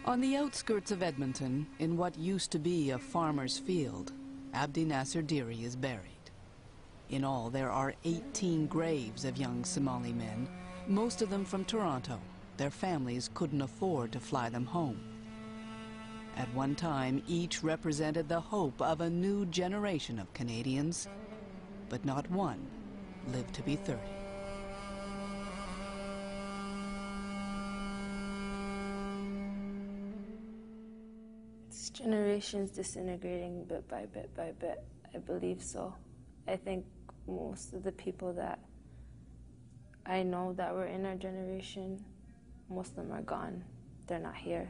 On the outskirts of Edmonton, in what used to be a farmer's field, Abdi Nasser Diri is buried. In all, there are 18 graves of young Somali men, most of them from Toronto. Their families couldn't afford to fly them home. At one time, each represented the hope of a new generation of Canadians, but not one lived to be 30. This generation's disintegrating bit by bit by bit. I believe so. I think most of the people that I know that were in our generation, most of them are gone. They're not here.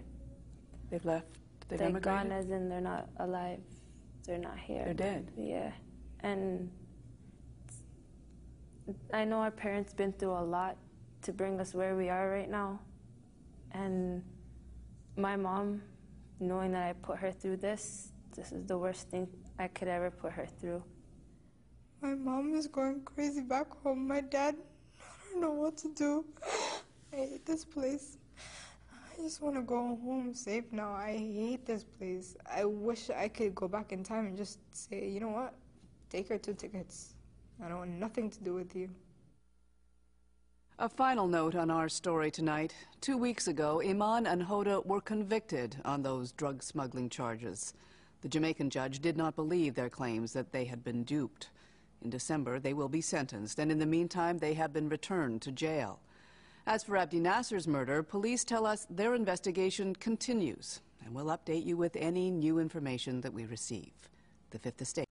They've left? They've They're emigrated? gone as in they're not alive. They're not here. They're dead? Yeah. And I know our parents been through a lot to bring us where we are right now. And my mom, knowing that I put her through this is the worst thing I could ever put her through. My mom is going crazy back home. My dad, I don't know what to do. I hate this place. I just want to go home safe now. I hate this place. I wish I could go back in time and just say, you know what? Take her 2 tickets. I don't want nothing to do with you. A final note on our story tonight. 2 weeks ago, Iman and Hoda were convicted on those drug smuggling charges. The Jamaican judge did not believe their claims that they had been duped. In December, they will be sentenced, and in the meantime, they have been returned to jail. As for Abdi Nasser's murder, police tell us their investigation continues, and we'll update you with any new information that we receive. The Fifth Estate.